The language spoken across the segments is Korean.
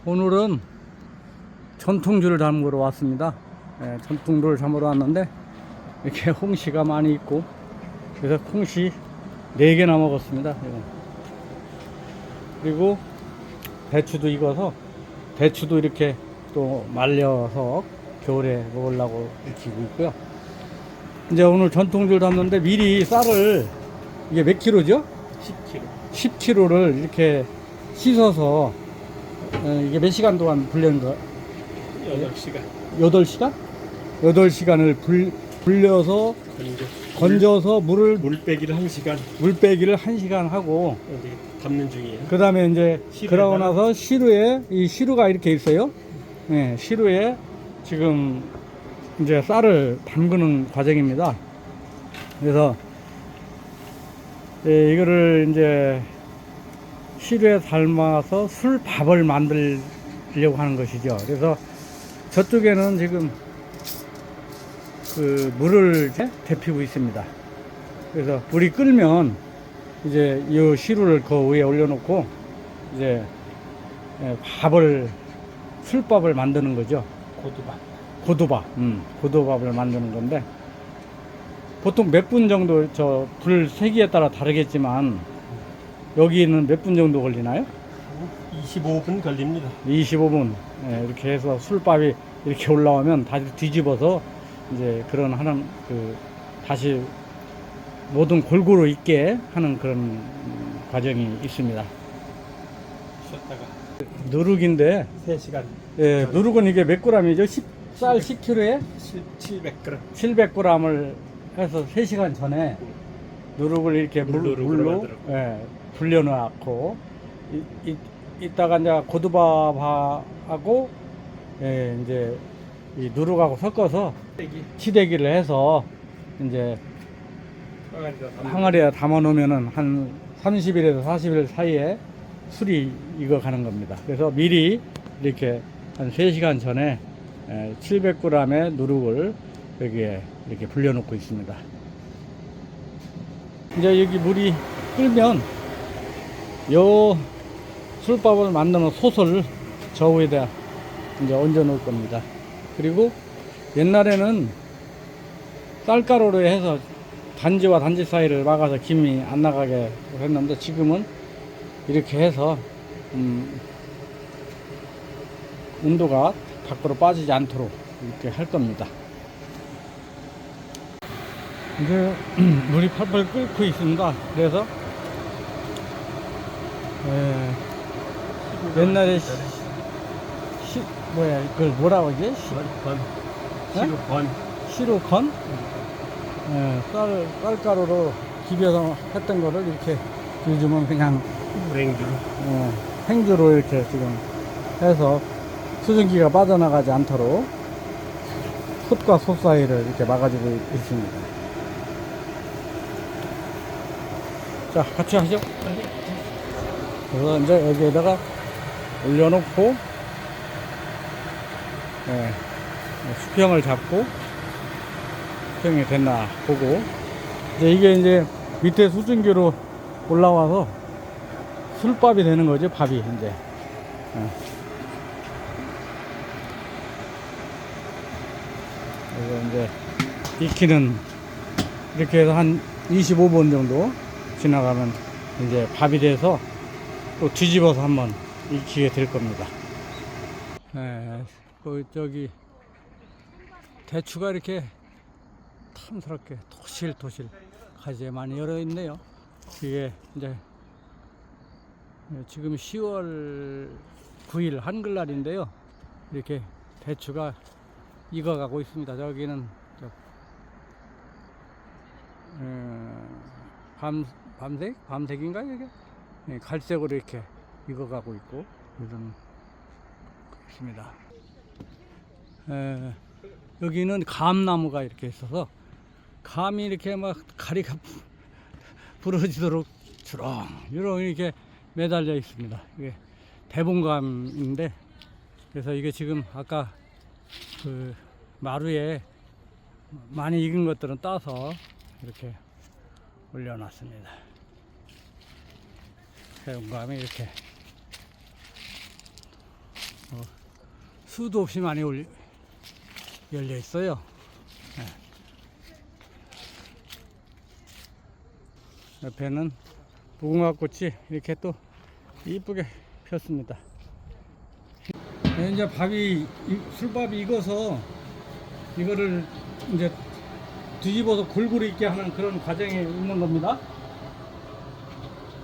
오늘은 전통줄 담그러 왔습니다. 전통줄 담으러 왔는데 이렇게 홍시가 많이 있고, 그래서 홍시 4개나 먹었습니다. 그리고 대추도 익어서 대추도 이렇게 또 말려서 겨울에 먹으려고 익히고 있고요. 이제 오늘 전통줄 담는데 미리 쌀을, 이게 몇 킬로죠? 10kg. 10kg를 이렇게 씻어서 이게 몇 시간 동안 불리는 거? 8시간. 8시간? 8시간을 불려서 건져서 물 빼기를 1시간. 빼기를 1시간 하고, 여기 담는 중이에요. 그 다음에 이제 그러고 시루에다가? 나서 시루에, 이 시루가 이렇게 있어요. 네, 시루에 지금 이제 쌀을 담그는 과정입니다. 그래서 이거를 이제 시루에 삶아서 술밥을 만들려고 하는 것이죠. 그래서 저쪽에는 지금 그 물을 이제 데피고 있습니다. 그래서 물이 끓면 이제 이 시루를 그 위에 올려놓고 이제 술밥을 만드는 거죠. 고두밥을 만드는 건데, 보통 몇 분 정도, 저 불 세기에 따라 다르겠지만 여기는 몇 분 정도 걸리나요? 25분 걸립니다. 25분. 이렇게 해서 술밥이 이렇게 올라오면 다시 뒤집어서 이제 그런 하는 다시 모든 골고루 있게 하는 그런 과정이 있습니다. 쉬었다가 누룩인데, 3시간. 누룩은 이게 몇 g이죠? 쌀 10kg에 700g. 700g을 해서 3시간 전에 누룩을 이렇게 물로 불려놓고 이따가 이제 고두밥하고 이제 이 누룩하고 섞어서 치대기를 해서 이제 항아리에 담아 놓으면은 한 30일에서 40일 사이에 술이 익어가는 겁니다. 그래서 미리 이렇게 한 3시간 전에 700g의 누룩을 여기에 이렇게 불려놓고 있습니다. 이제 여기 물이 끓면 요 술밥을 만드는 솥을 저 위에다 이제 얹어 놓을 겁니다. 그리고 옛날에는 쌀가루로 해서 단지와 단지 사이를 막아서 김이 안 나가게 했는데, 지금은 이렇게 해서 온도가 밖으로 빠지지 않도록 이렇게 할 겁니다. 이제 물이 팔팔 끓고 있습니다. 그래서 옛날에 그걸 뭐라고 하지? 시루건? 쌀가루로 비벼서 했던 거를 이렇게 요즘은 그냥 행주로 이렇게 지금 해서 수증기가 빠져나가지 않도록 솥과 솥 사이를 이렇게 막아주고 있습니다. 자, 같이 하죠. 그래서 이제 여기에다가 올려놓고 수평을 잡고, 수평이 됐나 보고, 이게 밑에 수증기로 올라와서 술밥이 되는 거죠. 밥이 이제. 그래서 이제 익히는, 이렇게 해서 한 25분 정도 지나가면 이제 밥이 돼서 또 뒤집어서 한번 익히게 될 겁니다. 저기 대추가 이렇게 탐스럽게 토실토실 가지에 많이 열어 있네요. 이게 이제 지금 10월 9일 한글날인데요. 이렇게 대추가 익어가고 있습니다. 저기는 밤색인가요? 이게 갈색으로 이렇게 익어가고 있고 이런 있습니다. 여기는 감나무가 이렇게 있어서 감이 이렇게 막 가리가 부러지도록 주렁주렁 이렇게 매달려 있습니다. 이게 대봉감인데, 그래서 이게 지금 아까 그 마루에 많이 익은 것들은 따서 이렇게 올려놨습니다. 대봉감이 이렇게 수도 없이 많이 열려 있어요. 옆에는 무궁화꽃이 이렇게 또 이쁘게 폈습니다. 이제 술밥이 익어서 이거를 이제 뒤집어서 골고루 익게 하는 그런 과정이 있는 겁니다.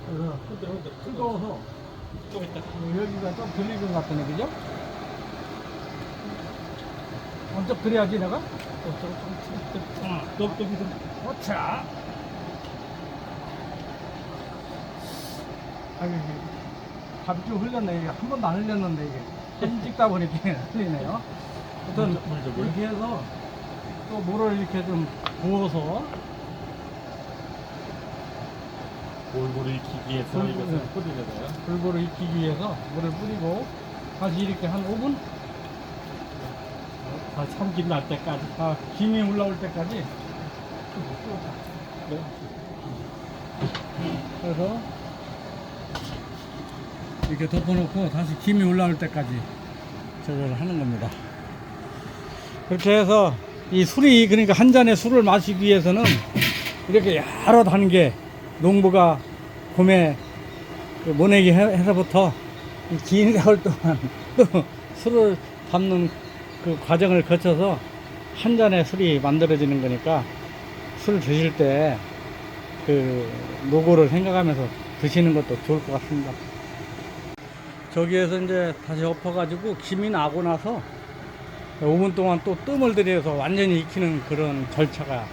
그래서 흔들어. 뜨거워서 좀 있다. 여기가 좀 들리는 것 같네, 그죠? 엄청 들여야지 내가? 또 밑으로. 어차. 아이고, 밥이 좀 흘렸네. 이게 한 번도 안 흘렸는데 이게 사진 찍다 보니까 흘리네요. 아무튼 물. 이렇게 해서 또 물을 이렇게 좀 부어서 골고루 익히기 위해서 골고루, 이것을 네. 뿌리게 돼요. 골고루 익히기 위해서 물을 뿌리고 다시 이렇게 한 5분? 참김 날 때까지. 김이 올라올 때까지. 네. 그래서 이렇게 덮어놓고 다시 김이 올라올 때까지 저걸 하는 겁니다. 그렇게 해서 이 술이, 그러니까 한 잔의 술을 마시기 위해서는 이렇게 여러 단계 농부가 봄에 그 모내기 해서부터 이 긴 세월 동안 또 술을 담는 그 과정을 거쳐서 한 잔의 술이 만들어지는 거니까 술 드실 때 그 노고를 생각하면서 드시는 것도 좋을 것 같습니다. 저기에서 이제 다시 엎어가지고 김이 나고 나서 5분 동안 또 뜸을 들여서 완전히 익히는 그런 절차가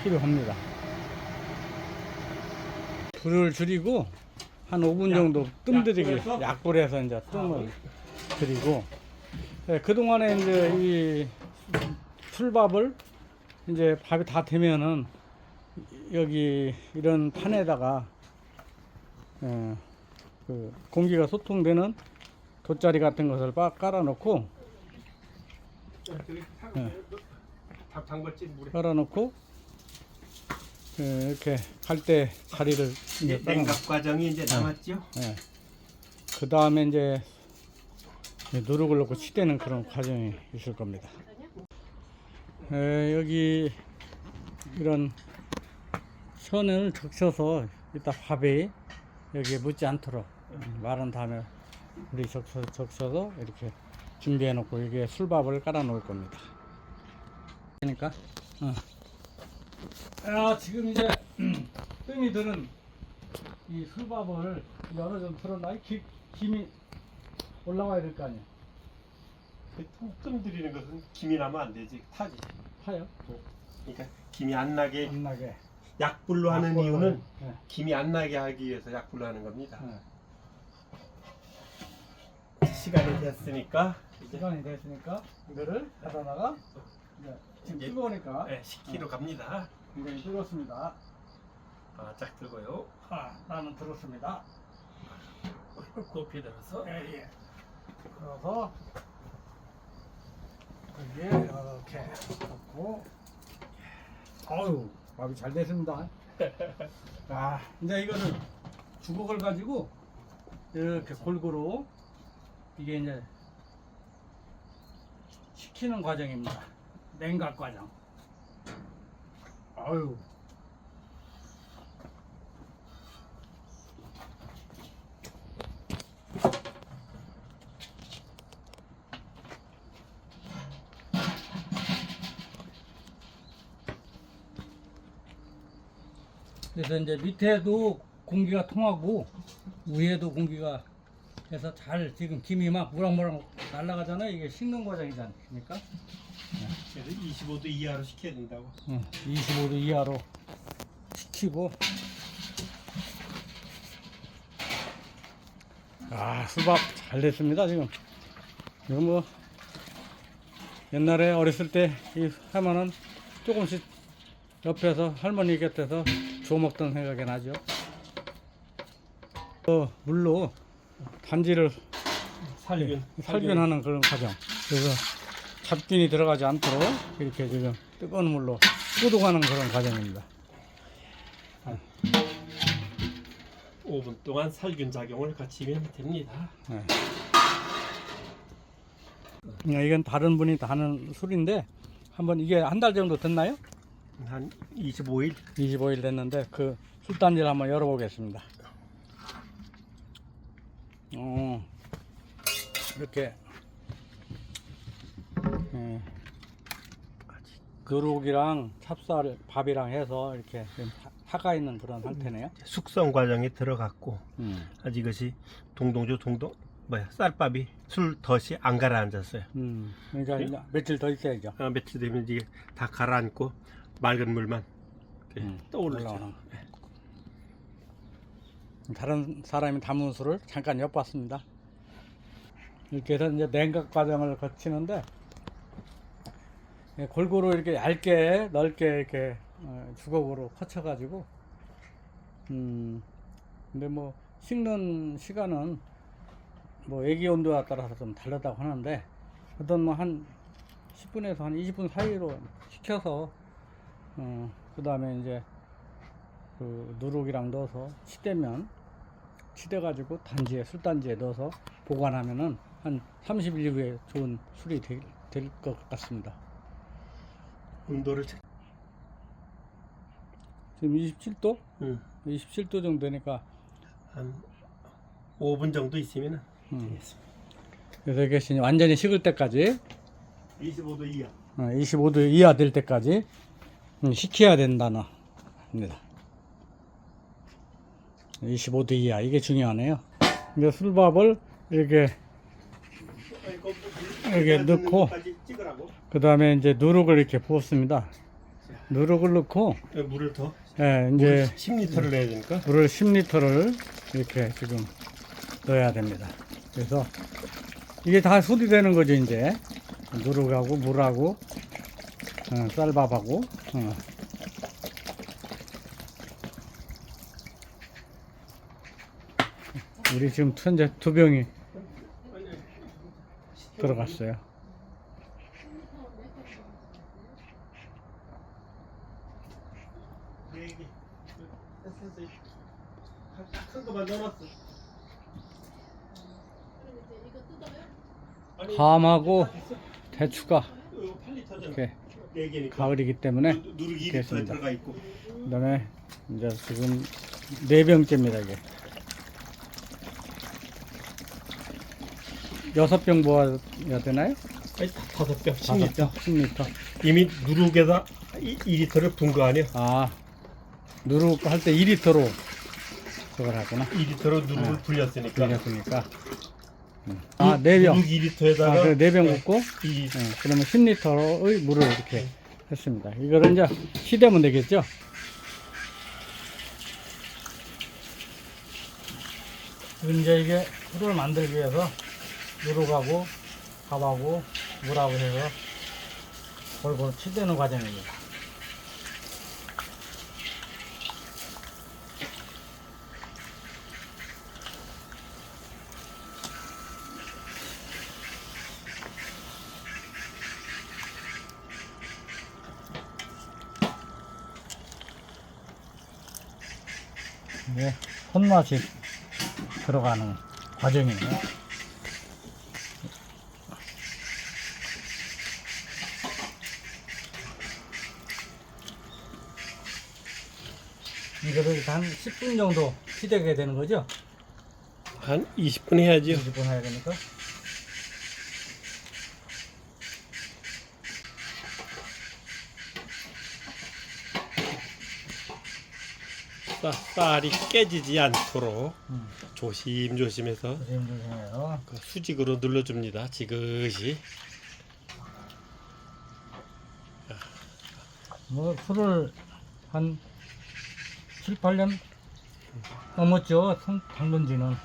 필요합니다. 불을 줄이고 한 5분 정도 뜸 들이기, 약불에서 이제 뜸을 들이고, 그동안에 이제 이 술밥을 이제 밥이 다 되면은 여기 이런 판에다가 그 공기가 소통되는 돗자리 같은 것을 깔아놓고 깔아놓고 이렇게 갈대 자리를 이제 냉각 과정이 이제 남았죠. 그 다음에 이제 누룩을 넣고 치대는 그런 과정이 있을 겁니다. 여기 이런 선을 적셔서 이따 밥이 여기에 묻지 않도록 마른 다음에 우리 적셔서 이렇게 준비해 놓고 이게 술밥을 깔아 놓을 겁니다. 그러니까 지금 이제 뜸이 드는 이 술밥을 이제 어느 정도 들었나? 김이 올라와야 될 거 아니에요. 뜸 들이는 것은 김이 나면 안 되지. 타지. 타요? 그러니까 김이 안 나게 안 나게. 약불로 하는 약불로 이유는 네. 김이 안 나게 하기 위해서 약불로 하는 겁니다. 네. 시간이 됐으니까 이제 시간이 됐으니까 이거를 닫아다가 이제 지금 뜨거우니까 식기로 갑니다. 굉장히 뜨겁습니다. 바짝 들고요. 나는 들었습니다. 높이 들어서 예. 그래서 여기에 이렇게 넣고, 아유, 밥이 잘 됐습니다. 이제 이거는 주걱을 가지고 이렇게 골고루 이게 이제 식히는 과정입니다. 냉각 과정. 아유. 그래서 이제 밑에도 공기가 통하고 위에도 공기가 해서 잘, 지금 김이 막 무럭무럭 날아가잖아요. 이게 식는 과정이지 않습니까? 그래서 25도 이하로 식혀야 된다고. 25도 이하로 식히고. 수박 잘 됐습니다. 지금 이거 뭐 옛날에 어렸을 때 이 하면은 조금씩 옆에서 할머니 곁에서 주워 먹던 생각이 나죠. 물로 단지를 살균하는 그런 과정. 그래서 잡균이 들어가지 않도록 이렇게 지금 뜨거운 물로 소독하는 그런 과정입니다. 5분 동안 살균 작용을 거치면 됩니다. 이건 다른 분이 다는 술인데 한번 이게 한 달 정도 됐나요? 한 25일? 25일 됐는데 그 술단지를 한번 열어보겠습니다. 이렇게 누룩이랑 찹쌀 밥이랑 해서 이렇게 파가 있는 그런 상태네요. 숙성 과정에 들어갔고 아직 이것이 쌀밥이 술 덫이 안 가라앉았어요. 그러니까 이제 며칠 더 있어야죠. 며칠 되면 이게 다 가라앉고 맑은 물만 떠오르죠. 올라오는. 다른 사람이 담은 술을 잠깐 엿봤습니다. 이렇게 해서 이제 냉각 과정을 거치는데 골고루 이렇게 얇게 넓게 이렇게 주걱으로 거쳐가지고 근데 뭐 식는 시간은 뭐 애기 온도에 따라서 좀 다르다고 하는데 어떤 뭐 한 10분에서 한 20분 사이로 식혀서 그 다음에 이제 그 누룩이랑 넣어서 치대가지고 술단지에 넣어서 보관하면은 한 30일 이후에 좋은 술이 될 것 같습니다. 온도를 지금 27도? 27도 정도 되니까 한 5분 정도 있으면 되겠습니다. 그래서 이게 완전히 식을 때까지 25도 이하. 25도 이하 될 때까지 식혀야 된다는 합니다. 25도 이하 이게 중요하네요. 이제 술밥을 이렇게 넣고 그 다음에 이제 누룩을 이렇게 부었습니다. 누룩을 넣고 물을 더 이제 10리터를 넣어야 되니까 물을 10리터를 이렇게 지금 넣어야 됩니다. 그래서 이게 다 술이 되는 거죠. 이제 누룩하고 물하고 쌀밥하고 우리 지금 현재 2병이 들어갔어요. 큰 거만 넣어놨어. 밤하고 대추가 이렇게 가을이기 때문에 누룩이 이렇게 했습니다. 들어가 있고. 그 다음에 이제 지금 4병째입니다. 이게 6병 모아야 되나요? 아니, 5병, 5병, 10리터. 이미 누룩에다 2리터를 분 거 아니야? 누룩 할 때 2리터로 그걸 하구나. 2리터로 누룩을 불렸으니까. 그러니까 4병. 누룩 2리터에다가 그래 4병 붓고 이 그러면 10리터의 물을 이렇게 했습니다. 이거를 이제 치대면 되겠죠? 이제 이게 술을 만들기 위해서 누룩하고 밥하고 물하고 해서 골고루 치대는 과정입니다. 이게 손맛이 들어가는 과정이에요. 이거를 한 10분 정도 치대게 되는 거죠? 한 20분 해야죠. 20분 해야 되니까. 쌀이 깨지지 않도록 조심조심해서 조심조심해요. 그 수직으로 눌러줍니다. 지그시. 뭐 술을 한 7, 8년 넘었죠. 담근 지는.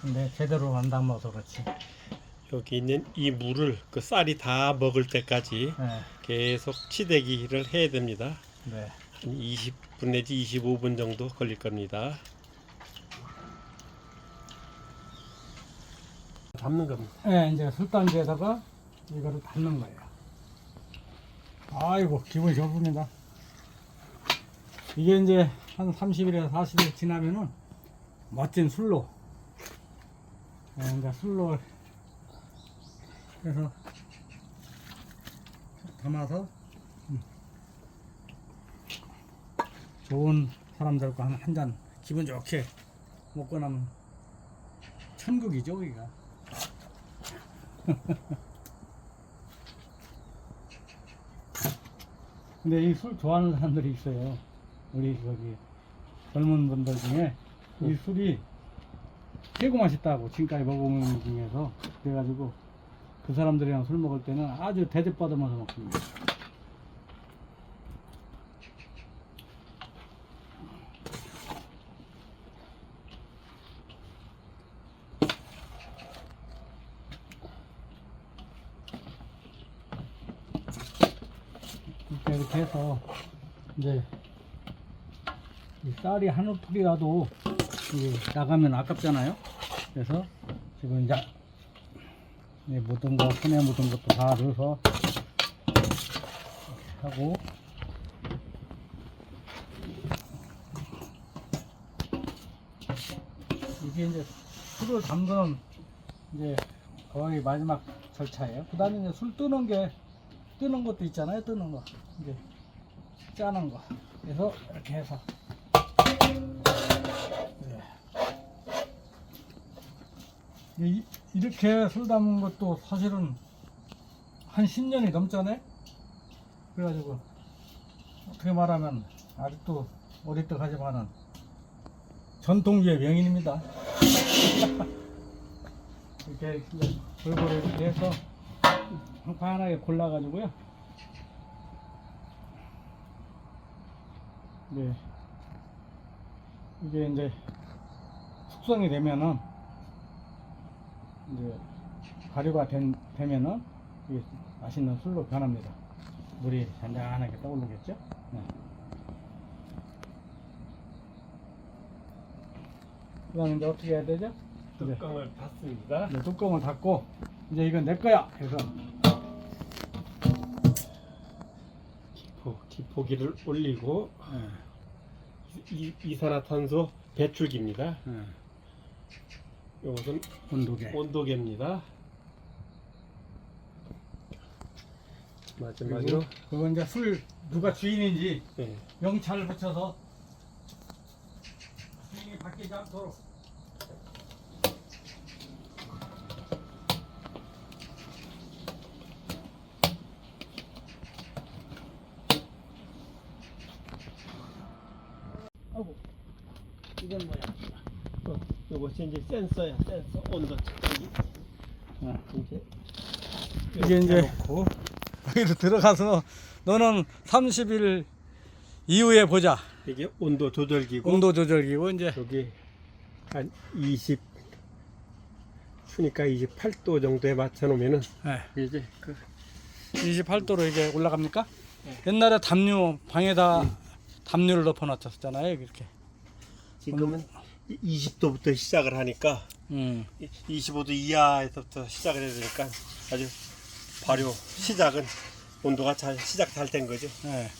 근데 제대로 안 담아서 그렇지. 여기 있는 이 물을 그 쌀이 다 먹을 때까지 네. 계속 치대기를 해야 됩니다. 네. 한 20분 내지 25분 정도 걸릴 겁니다. 담는 겁니다. 네, 이제 술단지에다가 이거를 담는 거예요. 아이고, 기분이 좋습니다. 이게 이제 한 30일에서 40일 지나면은 멋진 술로, 이제 술로 해서 담아서 좋은 사람들과 한 잔 기분 좋게 먹고 나면 천국이죠 여기가. 근데 이 술 좋아하는 사람들이 있어요. 우리 저기 젊은 분들 중에 이 술이 최고 맛있다고 지금까지 먹어본 것 중에서. 그래가지고 그 사람들이랑 술 먹을 때는 아주 대접받으면서 먹습니다. 이렇게 해서 이제 이 쌀이 한 우풀이라도 나가면 아깝잖아요. 그래서 지금 이제 묻은 거, 손에 묻은 것도 다 넣어서 이렇게 하고, 이게 이제 술을 담그는 이제 거의 마지막 절차예요. 그 다음에 이제 술 뜨는 것도 있잖아요. 뜨는 거. 이제 짜는 거. 그래서 이렇게 해서. 이렇게 술 담은 것도 사실은 한 10년이 넘잖아요. 그래가지고 어떻게 말하면 아직도 어리떡하지만은 전통주의 명인입니다. 이렇게 골고루 이렇게 해서 한판하게 골라가지고요. 네. 이게 이제 숙성이 되면은 이제 발효가 되면은 이게 맛있는 술로 변합니다. 물이 잔잔하게 떠오르겠죠? 네. 그 다음에 이제 어떻게 해야 되죠? 뚜껑을 닫습니다. 네, 뚜껑을 닫고 이제 이건 내 거야 해서 기포기를 올리고 네. 이산화탄소 배출기입니다. 네. 이것은 온도계. 온도계입니다. 마지막으로 그건 이제 술 누가 주인인지 네. 명찰을 붙여서 주인이 바뀌지 않도록. 아이고, 이건 뭐야? 이것이 이제 센서야. 센서 온도 측정기. 이게 이제 여기로 들어가서 너는 30일 이후에 보자. 이게 온도 조절기고 온도 조절기고 이제 여기 한 20 추니까 28도 정도에 맞춰 놓으면은 네. 이제 그 28도로 이게 올라갑니까? 옛날에 담요 방에다 담요를 덮어 놨었잖아요. 이렇게. 지금은 20도부터 시작을 하니까 25도 이하에서부터 시작을 해야 되니까 아주 발효 시작은 온도가 시작 잘 된 거죠. 네.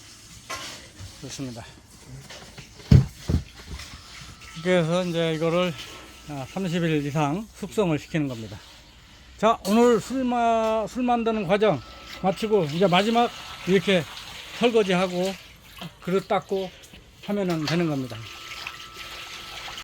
좋습니다. 그래서 이제 이거를 30일 이상 숙성을 시키는 겁니다. 자, 오늘 술 만드는 과정 마치고 이제 마지막 이렇게 설거지하고 그릇 닦고 하면은 되는 겁니다.